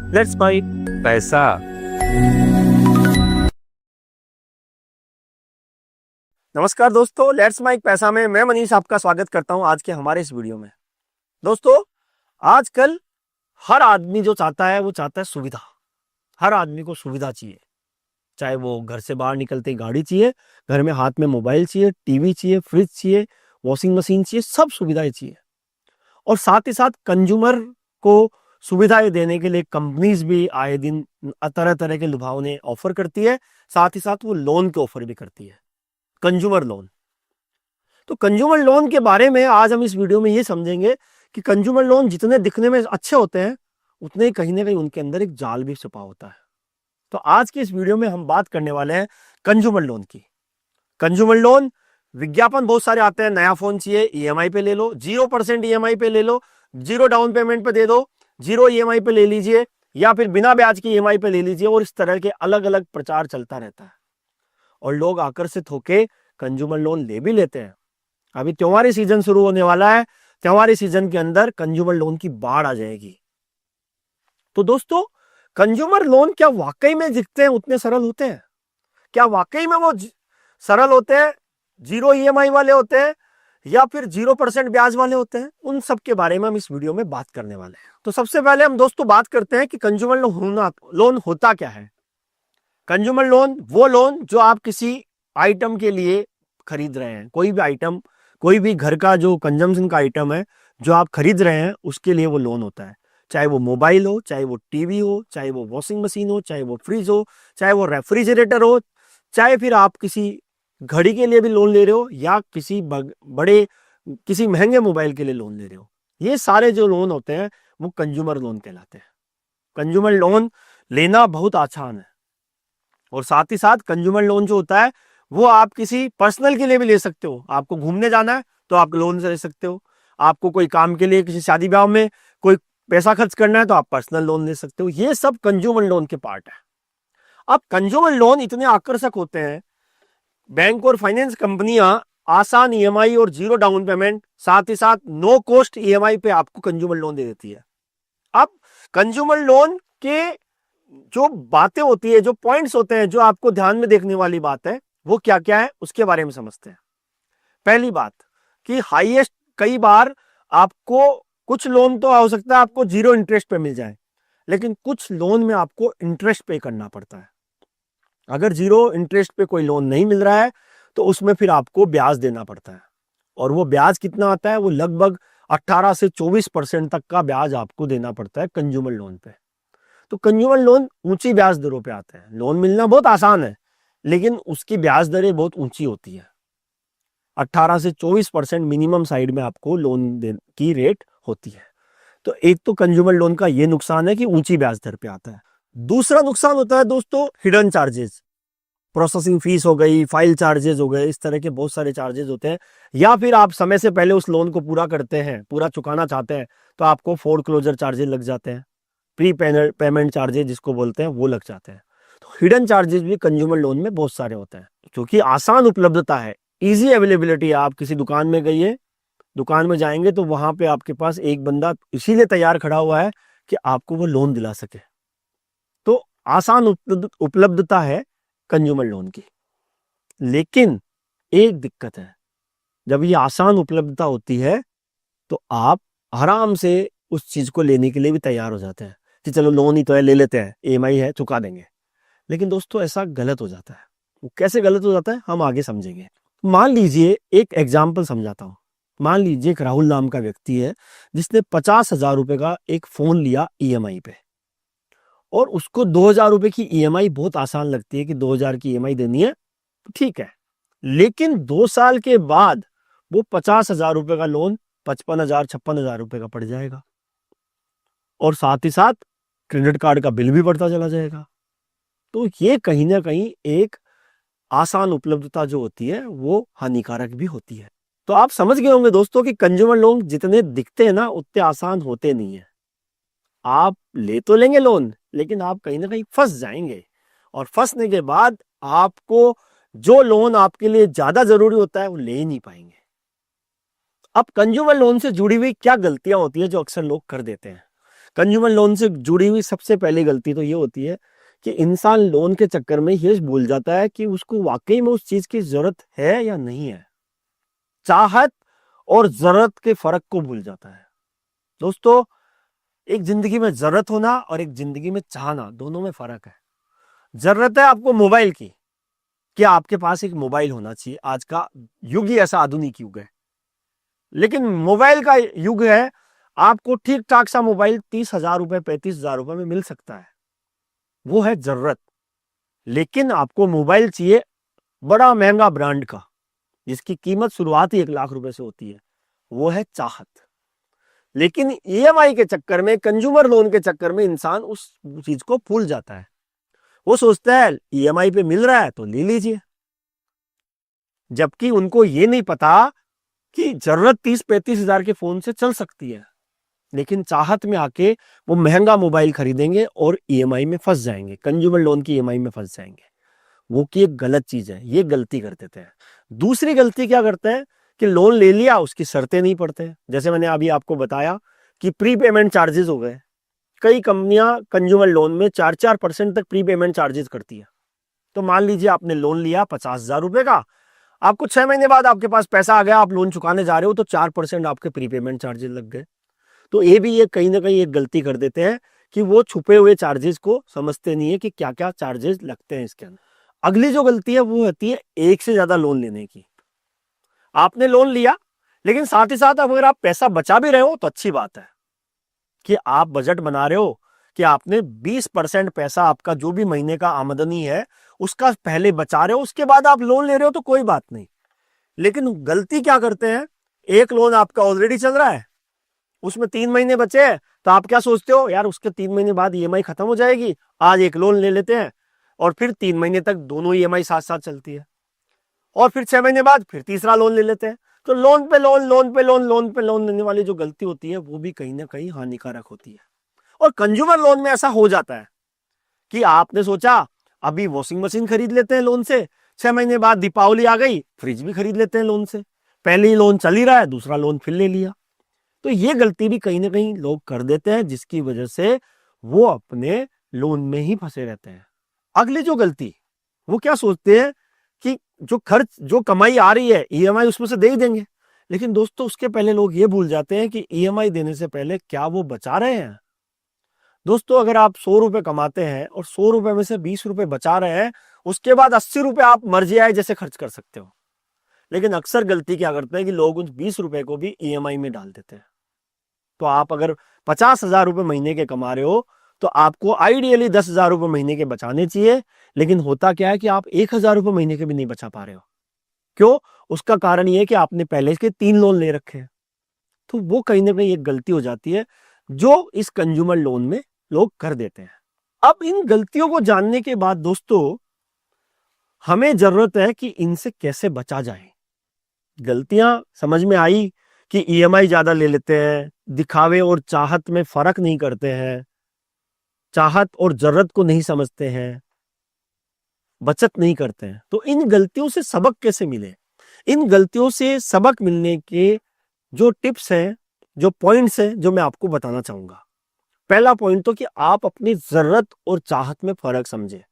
Let's buy पैसा। नमस्कार दोस्तों, लेट्स माइक पैसा में मैं मनीष आपका स्वागत करता हूं आज के हमारे इस वीडियो में। दोस्तों, आजकल हर आदमी जो चाहता है वो चाहता है सुविधा। हर आदमी को सुविधा चाहिए, चाहे वो घर से बाहर निकलते ही गाड़ी चाहिए, घर में हाथ में मोबाइल चाहिए, टीवी चाहिए, फ्रिज चाहिए, वॉशिंग मशीन चाहिए, सब सुविधाएं चाहिए। और साथ ही साथ कंज्यूमर को सुविधाएं देने के लिए कंपनीज भी आए दिन तरह तरह के लुभावने ऑफर करती है। साथ ही साथ वो लोन के ऑफर भी करती है, कंज्यूमर लोन। तो कंज्यूमर लोन के बारे में आज हम इस वीडियो में ये समझेंगे कि कंज्यूमर लोन जितने दिखने में अच्छे होते हैं उतने ही कहीं ना कहीं उनके अंदर एक जाल भी छुपा होता है। तो आज की इस वीडियो में हम बात करने वाले हैं कंज्यूमर लोन की। कंज्यूमर लोन विज्ञापन बहुत सारे आते हैं, नया फोन चाहिए ईएमआई पे ले लो, 0% ईएमआई पे ले लो, 0 डाउन पेमेंट पे दे दो, 0 ईएमआई पे ले लीजिए, या फिर बिना ब्याज की ईएमआई पे ले लीजिए। और इस तरह के अलग अलग प्रचार चलता रहता है और लोग आकर्षित होकर कंज्यूमर लोन ले भी लेते हैं। अभी त्योहारी सीजन शुरू होने वाला है, त्योहारी सीजन के अंदर कंज्यूमर लोन की बाढ़ आ जाएगी। तो दोस्तों, कंज्यूमर लोन क्या वाकई में दिखते हैं उतने सरल होते हैं? क्या वाकई में वो सरल होते हैं, 0 ईएमआई वाले होते हैं, या फिर 0% ब्याज वाले होते हैं? उन सब के बारे में हम इस वीडियो में बात करने वाले हैं। तो सबसे पहले हम दोस्तों बात करते हैं कि कंज्यूमर लोन होता क्या है। कंज्यूमर लोन वो लोन जो आप किसी आइटम के लिए खरीद रहे हैं, कोई भी आइटम, कोई भी घर का जो कंजम्पशन का आइटम है जो आप खरीद रहे हैं उसके लिए वो लोन होता है। चाहे वो मोबाइल हो, चाहे वो टीवी हो, चाहे वो वॉशिंग मशीन हो, चाहे वो फ्रिज हो, चाहे वो रेफ्रिजरेटर हो, चाहे फिर आप किसी घड़ी के लिए भी लोन ले रहे हो, या किसी बड़े किसी महंगे मोबाइल के लिए लोन ले रहे हो, ये सारे जो लोन होते हैं वो कंज्यूमर लोन कहलाते हैं। कंज्यूमर लोन लेना बहुत आसान है। और साथ ही साथ कंज्यूमर लोन जो होता है वो आप किसी पर्सनल के लिए भी ले सकते हो। आपको घूमने जाना है तो आप लोन से ले सकते हो, आपको कोई काम के लिए किसी शादी ब्याह में कोई पैसा खर्च करना है तो आप पर्सनल लोन ले सकते हो। ये सब कंज्यूमर लोन के पार्ट है। अब कंज्यूमर लोन इतने आकर्षक होते हैं, बैंक और फाइनेंस कंपनियां आसान ईएमआई और 0 डाउन पेमेंट, साथ ही साथ नो कॉस्ट ईएमआई पे आपको कंज्यूमर लोन दे देती है। अब कंज्यूमर लोन के जो बातें होती है, जो पॉइंट्स होते हैं, जो आपको ध्यान में देखने वाली बात है, वो क्या क्या है उसके बारे में समझते हैं। पहली बात कि हाईएस्ट, कई बार आपको कुछ लोन तो हो सकता है आपको 0 इंटरेस्ट पे मिल जाए, लेकिन कुछ लोन में आपको इंटरेस्ट पे करना पड़ता है। अगर 0 इंटरेस्ट पे कोई लोन नहीं मिल रहा है तो उसमें फिर आपको ब्याज देना पड़ता है। और वो ब्याज कितना आता है? वो लगभग 18 से 24% तक का ब्याज आपको देना पड़ता है कंज्यूमर लोन पे। तो कंज्यूमर लोन ऊंची ब्याज दरों पे आते हैं। लोन मिलना बहुत आसान है, लेकिन उसकी ब्याज दरें बहुत ऊंची होती है। 18 से 24% मिनिमम साइड में आपको लोन की रेट होती है। तो एक तो कंज्यूमर लोन का ये नुकसान है कि ऊंची ब्याज दर पे आता है। दूसरा नुकसान होता है दोस्तों हिडन चार्जेस, प्रोसेसिंग फीस हो गई, फाइल चार्जेस हो गए, इस तरह के बहुत सारे चार्जेस होते हैं। या फिर आप समय से पहले उस लोन को पूरा करते हैं, पूरा चुकाना चाहते हैं, तो आपको फोरक्लोजर चार्जेस लग जाते हैं, प्री पेमेंट चार्जेस जिसको बोलते हैं वो लग जाते हैं। तो हिडन चार्जेस भी कंज्यूमर लोन में बहुत सारे होते हैं। क्योंकि आसान उपलब्धता है, इजी अवेलेबिलिटी है। आप किसी दुकान में गइए, दुकान में जाएंगे तो वहां पे आपके पास एक बंदा इसीलिए तैयार खड़ा हुआ है कि आपको वो लोन दिला सके। तो आसान उपलब्धता है कंज्यूमर लोन की। लेकिन एक दिक्कत है, जब ये आसान उपलब्धता होती है तो आप आराम से उस चीज को लेने के लिए भी तैयार हो जाते हैं कि चलो लोन ही तो है, ले लेते हैं, ईएमआई है, चुका देंगे। लेकिन दोस्तों ऐसा गलत हो जाता है। वो कैसे गलत हो जाता है हम आगे समझेंगे। मान लीजिए, एक एग्जाम्पल समझाता हूं। मान लीजिए एक राहुल नाम का व्यक्ति है जिसने 50,000 रुपए का एक फोन लिया ईएमआई पे, और उसको 2,000 रुपए की ईएमआई बहुत आसान लगती है कि 2,000 की ईएमआई देनी है, तो ठीक है। लेकिन 2 साल के बाद वो 50,000 रुपए का लोन 55,000 56,000 रुपए का पड़ जाएगा, और साथ ही साथ क्रेडिट कार्ड का बिल भी बढ़ता चला जाएगा। तो ये कहीं ना कहीं एक आसान उपलब्धता जो होती है वो हानिकारक भी होती है। तो आप समझ गए होंगे दोस्तों कि कंज्यूमर लोन जितने दिखते हैं ना उतने आसान होते नहीं है। आप ले तो लेंगे लोन, लेकिन आप कहीं ना कहीं फंस जाएंगे, और फंसने के बाद आपको जो लोन आपके लिए ज्यादा जरूरी होता है वो ले ही नहीं पाएंगे। अब कंज्यूमर लोन से जुड़ी हुई क्या गलतियां होती है जो अक्सर लोग कर देते हैं? कंज्यूमर लोन से जुड़ी हुई सबसे पहली गलती तो ये होती है कि इंसान लोन के चक्कर में ये भूल जाता है कि उसको वाकई में उस चीज की जरूरत है या नहीं है। चाहत और जरूरत के फर्क को भूल जाता है। दोस्तों, एक जिंदगी में जरूरत होना और एक जिंदगी में चाहना, दोनों में फर्क है। जरूरत है आपको मोबाइल की, कि आपके पास एक मोबाइल होना चाहिए। आज का युग ही ऐसा आधुनिक युग है। लेकिन मोबाइल का युग है, आपको ठीक ठाक सा मोबाइल 30,000 रुपए 35,000 रुपए में मिल सकता है, वो है जरूरत। लेकिन आपको मोबाइल चाहिए बड़ा महंगा ब्रांड का, जिसकी कीमत शुरुआत ही 1 लाख रुपए से होती है, वो है चाहत। लेकिन ईएमआई के चक्कर में, कंज्यूमर लोन के चक्कर में इंसान उस चीज को भूल जाता है। वो सोचता है ईएमआई पे मिल रहा है तो ले लीजिए, जबकि उनको ये नहीं पता कि जरूरत 30-35 हजार के फोन से चल सकती है। लेकिन चाहत में आके वो महंगा मोबाइल खरीदेंगे और ईएमआई में फंस जाएंगे, कंज्यूमर लोन की ईएमआई में फंस जाएंगे, वो की एक गलत चीज है। ये गलती कर देते हैं। दूसरी गलती क्या करते हैं कि लोन ले लिया, उसकी शर्तें नहीं पढ़ते। जैसे मैंने अभी आपको बताया कि प्री पेमेंट चार्जेस हो गए। कई कंपनियां कंज्यूमर लोन में 4% तक प्री पेमेंट चार्जेस करती है। तो मान लीजिए आपने लोन लिया 50,000 रुपए का, आपको 6 महीने बाद आपके पास पैसा आ गया, आप लोन चुकाने जा रहे हो, तो 4% आपके प्री पेमेंट चार्जेस लग गए। तो ये भी ये कहीं ना कहीं एक गलती कर देते हैं कि वो छुपे हुए चार्जेस को समझते नहीं है कि क्या क्या चार्जेस लगते हैं इसके अंदर। अगली जो गलती है वो होती है एक से ज्यादा लोन लेने की। आपने लोन लिया, लेकिन साथ ही साथ अगर आप पैसा बचा भी रहे हो तो अच्छी बात है कि आप बजट बना रहे हो कि आपने 20% पैसा आपका जो भी महीने का आमदनी है उसका पहले बचा रहे हो, उसके बाद आप लोन ले रहे हो तो कोई बात नहीं। लेकिन गलती क्या करते हैं, एक लोन आपका ऑलरेडी चल रहा है, उसमें 3 महीने बचे हैं, तो आप क्या सोचते हो, यार उसके 3 महीने बाद ईएमआई खत्म हो जाएगी, आज एक लोन ले लेते हैं, और फिर 3 महीने तक दोनों ईएमआई साथ साथ चलती है, और फिर 6 महीने बाद फिर तीसरा लोन ले लेते हैं। तो लोन पे लोन, लोन पे लोन, लोन पे लोन लेने वाली जो गलती होती है वो भी कहीं ना कहीं हानिकारक होती है। और कंज्यूमर लोन में ऐसा हो जाता है कि आपने सोचा अभी वॉशिंग मशीन खरीद लेते हैं लोन से, 6 महीने बाद दीपावली आ गई, फ्रिज भी खरीद लेते हैं लोन से, पहले ही लोन चल ही रहा है, दूसरा लोन फिर ले लिया। तो ये गलती भी कहीं ना कहीं लोग कर देते हैं, जिसकी वजह से वो अपने लोन में ही फंसे रहते हैं। अगली जो गलती, वो क्या सोचते हैं कि जो खर्च, जो कमाई आ रही है ईएमआई उसमें से दे ही देंगे। लेकिन दोस्तों, उसके पहले लोग ये भूल जाते हैं कि ईएमआई देने से पहले क्या वो बचा रहे हैं। दोस्तों, अगर आप 100 रुपए कमाते हैं और 100 रुपए में से 20 रुपए बचा रहे हैं, उसके बाद 80 रुपए आप मर्जी आए जैसे खर्च कर सकते हो। लेकिन अक्सर गलती क्या करते हैं कि लोग उन 20 रुपए को भी ईएमआई में डाल देते हैं। तो आप अगर 50,000 रुपए महीने के कमा रहे हो तो आपको आइडियली 10,000 रुपए महीने के बचाने चाहिए। लेकिन होता क्या है कि आप 1,000 रुपए महीने के भी नहीं बचा पा रहे हो। क्यों? उसका कारण ये है कि आपने पहले के 3 लोन ले रखे हैं। तो वो कहीं ना कहीं एक गलती हो जाती है जो इस कंज्यूमर लोन में लोग कर देते हैं। अब इन गलतियों को जानने के बाद दोस्तों, हमें जरूरत है कि इनसे कैसे बचा जाए। गलतियां समझ में आई कि ईएमआई ज्यादा ले लेते हैं, दिखावे और चाहत में फर्क नहीं करते हैं, चाहत और जरूरत को नहीं समझते हैं, बचत नहीं करते हैं। तो इन गलतियों से सबक कैसे मिले? इन गलतियों से सबक मिलने के जो टिप्स हैं, जो पॉइंट्स हैं, जो मैं आपको बताना चाहूंगा। पहला पॉइंट तो कि आप अपनी जरूरत और चाहत में फर्क समझे।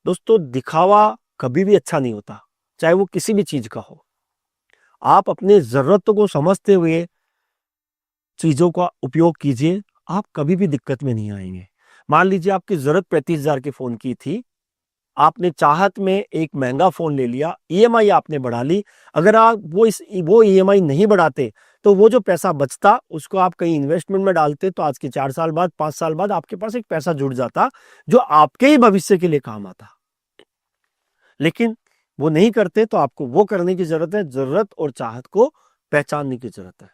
दोस्तों, दिखावा कभी भी अच्छा नहीं होता, चाहे वो किसी भी चीज का हो। आप अपनी जरूरतों को समझते हुए चीजों का उपयोग कीजिए, आप कभी भी दिक्कत में नहीं आएंगे। मान लीजिए आपकी जरूरत 35,000 के फोन की थी, आपने चाहत में एक महंगा फोन ले लिया, ईएमआई आपने बढ़ा ली। अगर आप वो ईएमआई नहीं बढ़ाते तो वो जो पैसा बचता उसको आप कहीं इन्वेस्टमेंट में डालते, तो आज के 4 साल बाद, 5 साल बाद आपके पास एक पैसा जुड़ जाता जो आपके ही भविष्य के लिए काम आता। लेकिन वो नहीं करते, तो आपको वो करने की जरूरत है, जरूरत और चाहत को पहचानने की जरूरत है।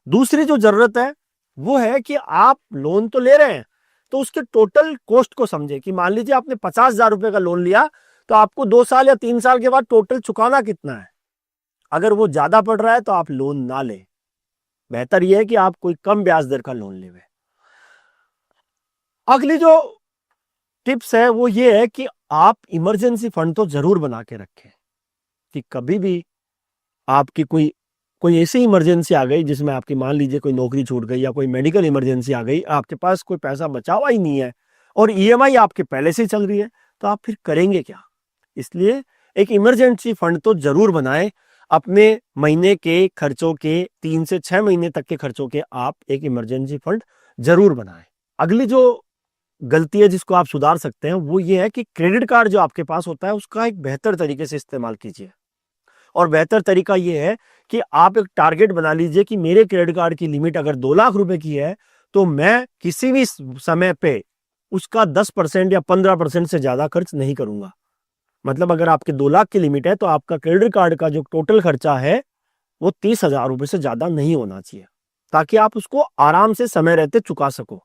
दूसरी जो जरूरत है वो है कि आप लोन तो ले रहे हैं, तो उसके टोटल कॉस्ट को समझे कि मान लीजिए आपने 50,000 रुपए का लोन लिया, तो आपको 2 साल या 3 साल के बाद टोटल चुकाना कितना है। अगर वो ज्यादा पड़ रहा है तो आप लोन ना ले, बेहतर यह है कि आप कोई कम ब्याज दर का लोन लेवे। अगली जो टिप्स है वो ये है कि आप इमरजेंसी फंड तो जरूर बना के रखें कि कभी भी आपकी कोई कोई ऐसी इमरजेंसी आ गई जिसमें आपकी मान लीजिए कोई नौकरी छूट गई या कोई मेडिकल इमरजेंसी आ गई, आपके पास कोई पैसा बचा हुआ ही नहीं है और ईएमआई आपके पहले से चल रही है, तो आप फिर करेंगे क्या? इसलिए एक इमरजेंसी फंड तो जरूर बनाएं। अपने महीने के खर्चों के 3 से 6 महीने तक के खर्चों के आप एक इमरजेंसी फंड जरूर बनाएं। अगली जो गलती है जिसको आप सुधार सकते हैं वो ये है कि क्रेडिट कार्ड जो आपके पास होता है उसका एक बेहतर तरीके से इस्तेमाल कीजिए। और बेहतर तरीका ये है कि आप एक टारगेट बना लीजिए कि मेरे क्रेडिट कार्ड की लिमिट अगर 2 लाख रुपए की है तो मैं किसी भी समय पे उसका 10% या 15% से ज्यादा खर्च नहीं करूंगा। मतलब अगर आपके 2 लाख की लिमिट है तो आपका क्रेडिट कार्ड का जो टोटल खर्चा है वो 30,000 रुपए से ज्यादा नहीं होना चाहिए, ताकि आप उसको आराम से समय रहते चुका सको।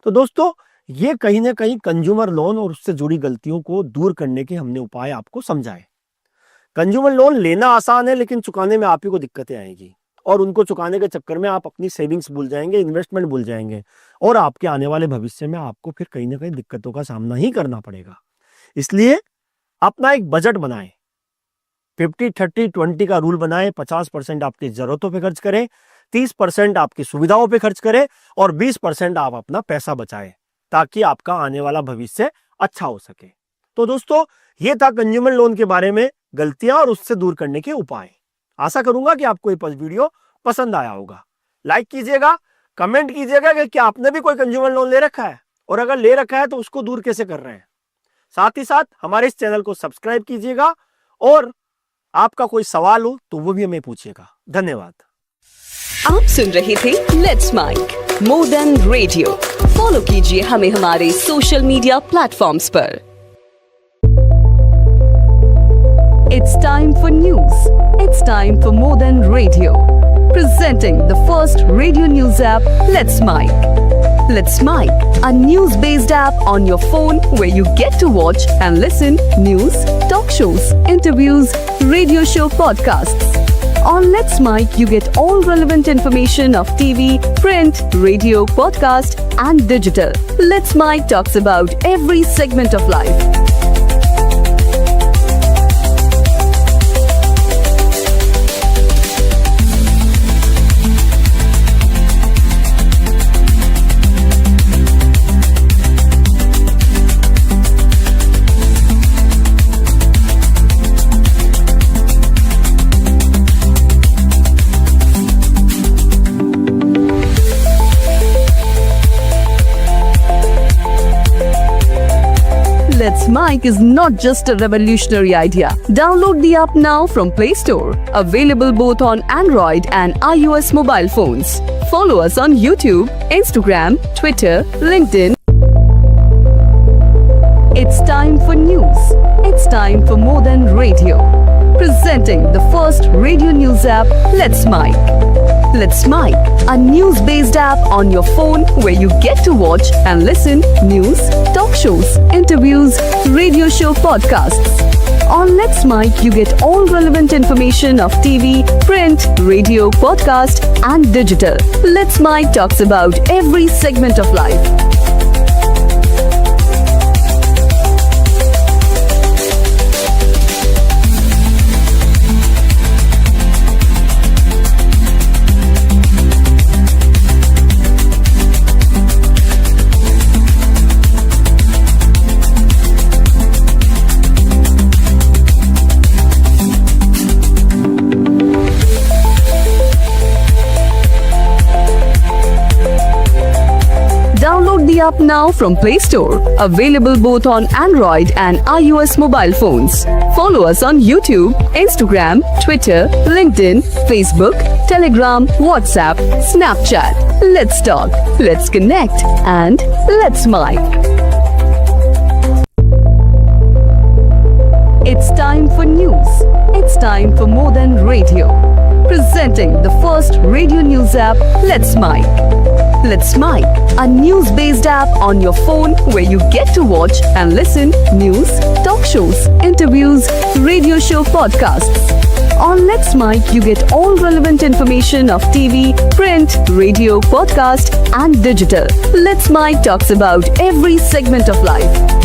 तो दोस्तों, ये कहीं ना कहीं कंज्यूमर लोन और उससे जुड़ी गलतियों को दूर करने के हमने उपाय आपको समझाए। कंज्यूमर लोन लेना आसान है लेकिन चुकाने में आप ही को दिक्कतें आएगी और उनको चुकाने के चक्कर में आप अपनी सेविंग्स भूल जाएंगे, इन्वेस्टमेंट भूल जाएंगे और आपके आने वाले भविष्य में आपको फिर कहीं ना कहीं दिक्कतों का सामना ही करना पड़ेगा। इसलिए अपना एक बजट बनाएं, 50-30-20 का रूल बनाएं। 50% आपकी जरूरतों पे खर्च करें, 30% आपकी सुविधाओं पे खर्च करें और 20% आप अपना पैसा बचाएं, ताकि आपका आने वाला भविष्य अच्छा हो सके। तो दोस्तों, ये था कंज्यूमर लोन के बारे में गलतियां और उससे दूर करने के उपाय। आशा करूंगा कि आपको ये वीडियो पसंद आया होगा। लाइक कीजिएगा, कमेंट कीजिएगा कि क्या आपने भी कोई कंज्यूमर लोन ले रखा है और अगर ले रखा है तो उसको दूर कैसे कर रहे हैं। साथ ही साथ हमारे इस चैनल को सब्सक्राइब कीजिएगा और आपका कोई सवाल हो तो वो भी हमें पूछिएगा। धन्यवाद। आप सुन रहे थे let's mike more than radio. Follow कीजिए हमें हमारे सोशल मीडिया प्लेटफॉर्म्स पर। It's time for news. It's time for more than radio. Presenting the first radio news app, Let's Mic. Let's Mic, a news-based app on your phone where you get to watch and listen news, talk shows, interviews, radio show podcasts. On Let's Mic, you get all relevant information of TV, print, radio, podcast, and digital. Let's Mic talks about every segment of life. Let's Mic is not just a revolutionary idea. Download the app now from Play Store. Available both on Android and iOS mobile phones. Follow us on YouTube, Instagram, Twitter, LinkedIn. It's time for news. It's time for more than radio. Presenting the first radio news app, Let's Mic. Let's Mic, a news-based app on your phone where you get to watch and listen news, talk shows, interviews, radio show podcasts. On Let's Mic, you get all relevant information of TV, print, radio, podcast, and digital. Let's Mic talks about every segment of life. Download the app now from Play Store. Available both on Android and iOS mobile phones. Follow us on YouTube, Instagram, Twitter, LinkedIn, Facebook, Telegram, WhatsApp, Snapchat. Let's talk, let's connect, and let's mic. It's time for news. It's time for more than radio. Presenting the first radio news app, Let's Mic. Let's Mic, a news-based app on your phone where you get to watch and listen news, talk shows, interviews, radio show podcasts. On Let's Mic, you get all relevant information of TV, print, radio, podcast, and digital. Let's Mic talks about every segment of life.